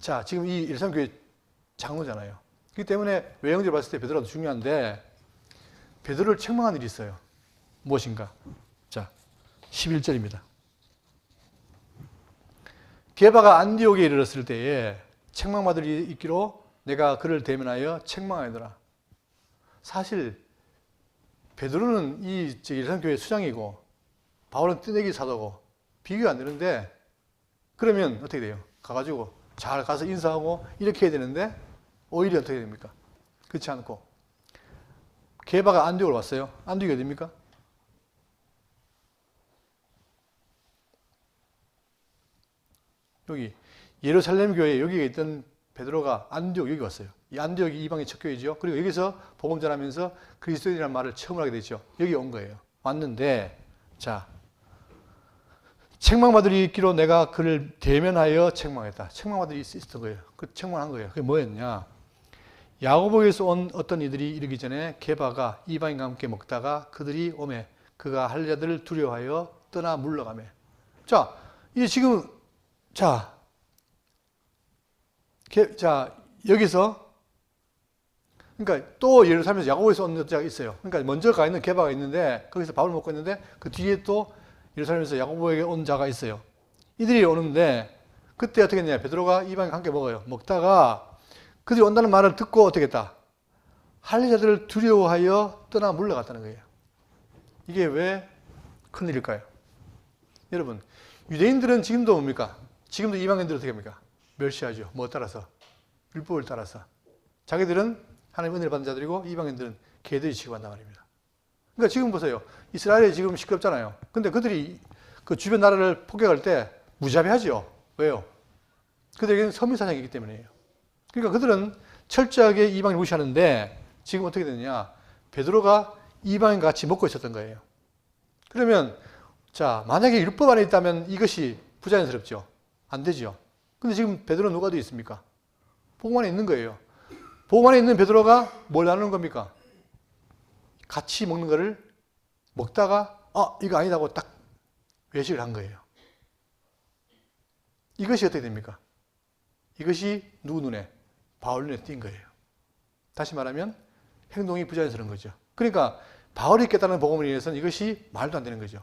자, 지금 이 예루살렘 교회 장로잖아요. 그렇기 때문에 외형적으로 봤을 때 베드로가 중요한데 베드로를 책망한 일이 있어요. 무엇인가? 자, 11절입니다. 게바가 안디옥에 이르렀을 때에 책망받을 일이 있기로 내가 그를 대면하여 책망하더라. 사실 베드로는 이 예루살렘 교회 수장이고 바울은 뜨내기 사도고 비교가 안 되는데 그러면 어떻게 돼요? 가가지고 잘 가서 인사하고 이렇게 해야 되는데 오히려 어떻게 됩니까? 그렇지 않고 게바가 안디옥을 왔어요. 안디옥이 어디입니까? 여기 예루살렘 교회 여기에 있던 베드로가 안디옥 여기 왔어요. 이 안디옥이 이방의 첫 교회죠. 그리고 여기서 복음 전하면서 그리스도인이라는 말을 처음 하게 됐죠. 여기 온 거예요. 왔는데 자 책망받을 일이 있기로 내가 그를 대면하여 책망했다. 책망받을 일이 있었던 거예요. 그 책망한 거예요. 그게 뭐였냐? 야고보에서 온 어떤 이들이 이르기 전에 게바가 이방인과 함께 먹다가 그들이 오매 그가 할례자들을 두려워하여 떠나 물러가매. 자, 이제 지금 자 여기서 그러니까 또 예루살렘에서 야고보에서 온 여자가 있어요. 그러니까 먼저 가 있는 게바가 있는데 거기서 밥을 먹고 있는데 그 뒤에 또 예루살렘에서 야고보에게 온 자가 있어요. 이들이 오는데 그때 어떻게 했냐? 베드로가 이방인과 함께 먹어요. 먹다가 그들이 온다는 말을 듣고 어떻게 했다? 할례자들을 두려워하여 떠나 물러갔다는 거예요. 이게 왜 큰일일까요? 여러분, 유대인들은 지금도 뭡니까? 지금도 이방인들을 어떻게 합니까? 멸시하죠. 뭐 따라서? 율법을 따라서. 자기들은 하나님 은혜를 받은 자들이고 이방인들은 개들이 취급한단 말입니다. 그러니까 지금 보세요. 이스라엘이 지금 시끄럽잖아요. 근데 그들이 그 주변 나라를 폭격할 때 무자비하죠. 왜요? 그들에게는 서민사상이기 때문이에요. 그러니까 그들은 철저하게 이방인을 무시하는데 지금 어떻게 되느냐? 베드로가 이방인과 같이 먹고 있었던 거예요. 그러면 자, 만약에 율법 안에 있다면 이것이 부자연스럽죠. 안 되죠. 근데 지금 베드로는 누가 되어 있습니까? 복음 안에 있는 거예요. 복음 안에 있는 베드로가 뭘 나누는 겁니까? 같이 먹는 거를 먹다가 이거 아니다고 딱 외식을 한 거예요. 이것이 어떻게 됩니까? 이것이 누구 눈에? 바울 눈에 띈 거예요. 다시 말하면 행동이 부자연스러운 거죠. 그러니까 바울이 깨달은 복음을 인해서는 이것이 말도 안 되는 거죠.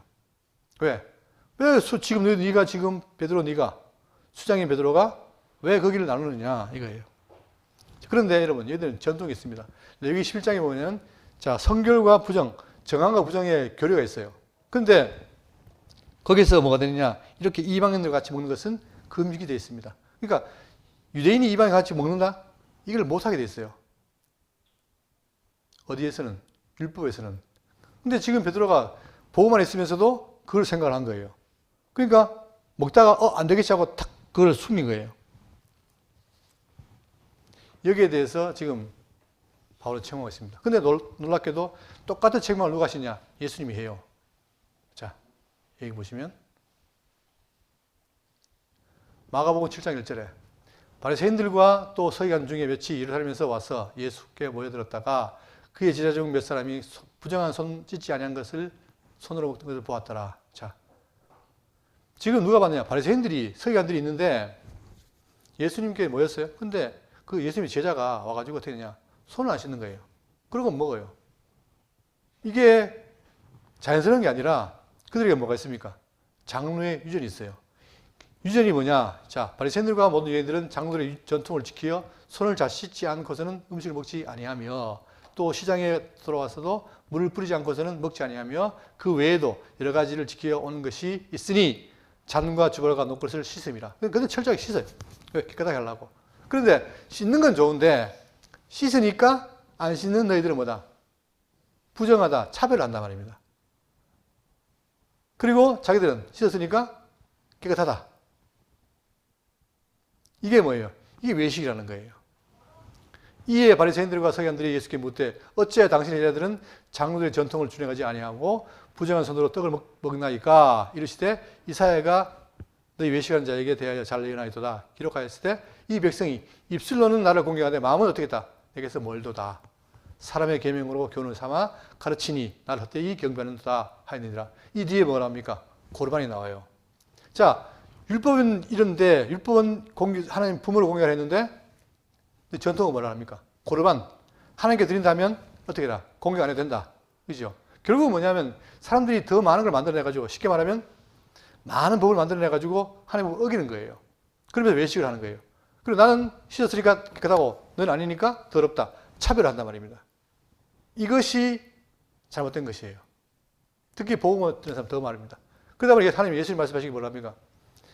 왜? 지금 네가 지금 베드로 네가 수장인 베드로가 왜 거기를 나누느냐 이거예요. 그런데 여러분 얘들은 전통이 있습니다. 레위기 11장에 보면 자 성결과 부정, 정함과 부정의 교류가 있어요. 그런데 거기서 뭐가 되느냐? 이렇게 이방인들과 같이 먹는 것은 금지가 되어 있습니다. 그러니까 유대인이 이방인과 같이 먹는다? 이걸 못하게 되어 있어요. 어디에서는? 율법에서는. 근데 지금 베드로가 복음 안에 있으면서도 그걸 생각을 한 거예요. 그러니까 먹다가 안 되겠지 하고 탁 그걸 숨긴 거예요. 여기에 대해서 지금 바울은 책망하고 있습니다. 근데 놀랍게도 똑같은 책망을 누가 하시냐? 예수님이 해요. 자, 여기 보시면 마가복음 7장 1절에 바리새인들과 또 서기관 중에 몇이 예루살렘에서 와서 예수께 모여들었다가 그의 제자 중 몇 사람이 부정한 손 찢지 아니한 것을 손으로 먹던 것을 보았더라. 자, 지금 누가 봤느냐? 바리새인들이 서기관들이 있는데 예수님께 모였어요. 근데 그 예수님의 제자가 와가지고 어떻게 했냐? 손을 안 씻는 거예요. 그러고 먹어요. 이게 자연스러운 게 아니라 그들에게 뭐가 있습니까? 장로의 유전이 있어요. 유전이 뭐냐? 자, 바리새인들과 모든 유대인들은 장로들의 전통을 지키어 손을 잘 씻지 않고서는 음식을 먹지 아니하며 또 시장에 들어와서도 물을 뿌리지 않고서는 먹지 아니하며 그 외에도 여러 가지를 지켜 오는 것이 있으니 잔과 주벌과 녹것을 씻음이라. 그건 철저하게 씻어요. 깨끗하게 하려고. 그런데 씻는 건 좋은데 씻으니까 안 씻는 너희들은 뭐다? 부정하다, 차별한단 말입니다. 그리고 자기들은 씻었으니까 깨끗하다. 이게 뭐예요? 이게 외식이라는 거예요. 이에 바리새인들과 서기관들이 예수께 묻되 어찌하여 당신의 제자들은 장로들의 전통을 준행하지 아니하고 부정한 손으로 떡을 먹나이까? 이르시되 이사야가 너희 외식하는 자에게 대하여 잘 예언하였도다 기록하였을 때 이 백성이 입술로는 나를 공경하되 마음은 어떻게 했다? 내게서 멀도다. 사람의 계명으로 교훈을 삼아 가르치니 나를 헛되이 경배하는도다 하였느니라. 이 뒤에 뭐라 합니까? 고르반이 나와요. 자, 율법은 이런데 율법은 하나님 부모를 공경을 했는데 전통은 뭐라 합니까? 고르반. 하나님께 드린다면 어떻게 해라? 공경 안 해도 된다. 그죠? 결국은 뭐냐면 사람들이 더 많은 걸 만들어내가지고 쉽게 말하면 많은 법을 만들어내가지고 하나님을 어기는 거예요. 그러면서 외식을 하는 거예요. 그리고 나는 씻었으니까 깨끗하고 너는 아니니까 더럽다. 차별을 한단 말입니다. 이것이 잘못된 것이에요. 특히 복음을 듣는 사람 더 말입니다. 그러다 보니 하나님 예수님 말씀하시기 뭐라 합니까?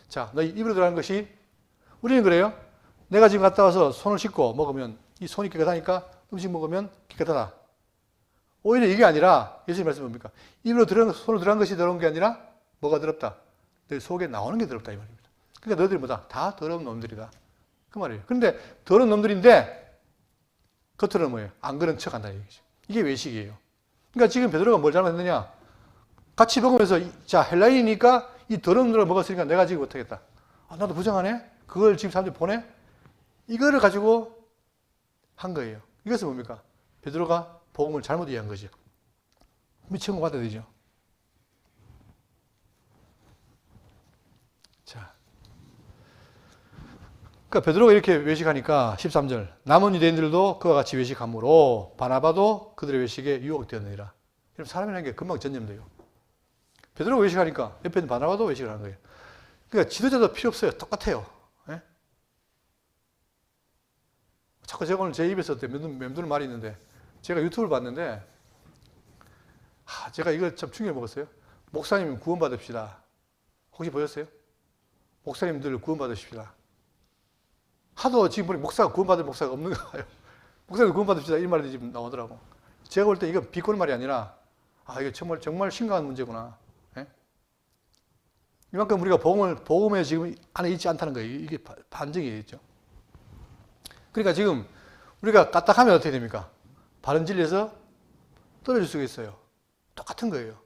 자, 너희 입으로 들어가는 것이 우리는 그래요. 내가 지금 갔다 와서 손을 씻고 먹으면 이 손이 깨끗하니까 음식 먹으면 깨끗하다. 오히려 이게 아니라 예수님 말씀 뭡니까? 입으로 손을 들어간 것이 더러운 게 아니라 뭐가 더럽다? 너희 속에 나오는 게 더럽다 이 말입니다. 그러니까 너희들이 뭐다? 다 더러운 놈들이다. 그 말이에요. 그런데 더러운 놈들인데 겉으로는 뭐예요? 안 그런 척 한다는 얘기죠. 이게 외식이에요. 그러니까 지금 베드로가 뭘 잘못했느냐? 같이 먹으면서 자 헬라인이니까 이 더러운 놈을 먹었으니까 내가 지금 어떻겠다? 나도 부정하네? 그걸 지금 사람들이 보내? 이거를 가지고 한 거예요. 이것은 뭡니까? 베드로가 복음을 잘못 이해한 거죠. 미천국 받아야 되죠. 자, 그러니까 베드로가 이렇게 외식하니까 13절 남은 유대인들도 그와 같이 외식함으로 바나바도 그들의 외식에 유혹되었느니라. 여러분 사람이라는 게 금방 전염돼요. 베드로가 외식하니까 옆에 있는 바나바도 외식을 하는 거예요. 그러니까 지도자도 필요 없어요. 똑같아요. 예? 자꾸 제가 오늘 제 입에서 맴도는 말이 있는데 제가 유튜브를 봤는데 제가 이거 참 충격 먹었어요. 목사님 구원받읍시다. 혹시 보셨어요? 목사님들 구원받으십시다. 하도 지금 보니 목사가 구원받을 목사가 없는 거 봐요. 목사님 구원받읍시다. 이 말이 지금 나오더라고. 제가 볼 때 이건 비꼬는 말이 아니라 이게 정말 심각한 문제구나. 예? 이만큼 우리가 복음에 지금 안에 있지 않다는 거예요. 이게 반증이겠죠. 그러니까 지금 우리가 까딱하면 어떻게 됩니까? 바른 진리에서 떨어질 수가 있어요. 똑같은 거예요.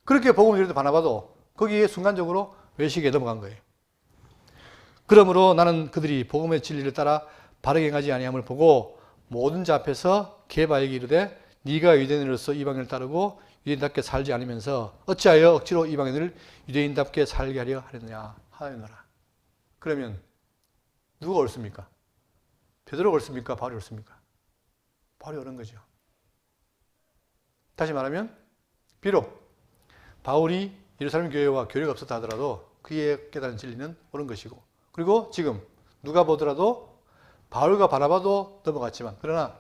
그렇게 복음을 전할 때 바나바도 거기에 순간적으로 외식에 넘어간 거예요. 그러므로 나는 그들이 복음의 진리를 따라 바르게 행하지 아니함을 보고 모든 자 앞에서 개바에게 이르되 네가 유대인으로서 이방인을 따르고 유대인답게 살지 않으면서 어찌하여 억지로 이방인을 유대인답게 살게 하려 하느냐 하였노라. 그러면 누가 옳습니까? 베드로가 옳습니까? 바울이 옳습니까? 바울이 옳은 거죠. 다시 말하면 비록 바울이 예루살렘 교회와 교류가 없었다 하더라도 그의 깨달은 진리는 옳은 것이고, 그리고 지금 누가 보더라도 바울과 바나바도 넘어갔지만 그러나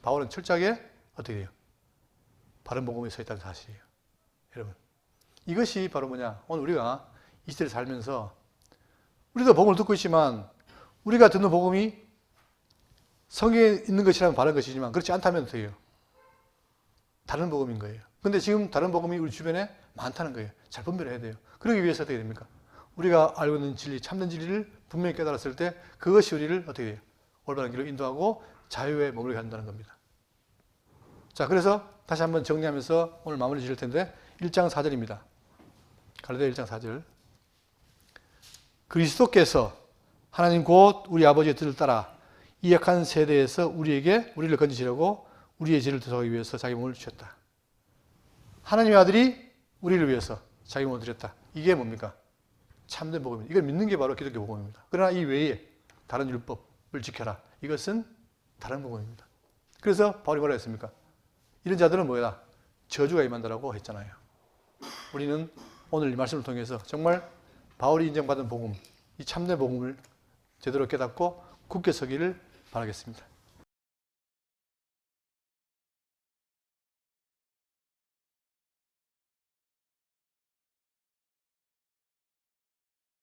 바울은 철저하게 어떻게 돼요? 바른 복음에 서 있다는 사실이에요. 여러분, 이것이 바로 뭐냐? 오늘 우리가 이 시대를 살면서 우리도 복음을 듣고 있지만 우리가 듣는 복음이 성경에 있는 것이라면 바른 것이지만 그렇지 않다면 어떻게 해요? 다른 복음인 거예요. 근데 지금 다른 복음이 우리 주변에 많다는 거예요. 잘 분별을 해야 돼요. 그러기 위해서 어떻게 됩니까? 우리가 알고 있는 진리, 참된 진리를 분명히 깨달았을 때 그것이 우리를 어떻게 돼요? 올바른 길로 인도하고 자유에 머물게 한다는 겁니다. 자, 그래서 다시 한번 정리하면서 오늘 마무리 지을 텐데 1장 4절입니다. 갈라디아 1장 4절. 그리스도께서 하나님 곧 우리 아버지의 뜻을 따라 이 약한 세대에서 우리를 건지시려고 우리의 죄를 대속하기 위해서 자기 몸을 주셨다. 하나님의 아들이 우리를 위해서 자기 몸을 드렸다. 이게 뭡니까? 참된 복음입니다. 이걸 믿는 게 바로 기독교 복음입니다. 그러나 이 외에 다른 율법을 지켜라. 이것은 다른 복음입니다. 그래서 바울이 뭐라 했습니까? 이런 자들은 뭐야? 저주가 임한다라고 했잖아요. 우리는 오늘 이 말씀을 통해서 정말 바울이 인정받은 복음, 이 참된 복음을 제대로 깨닫고 굳게 서기를 바라겠습니다.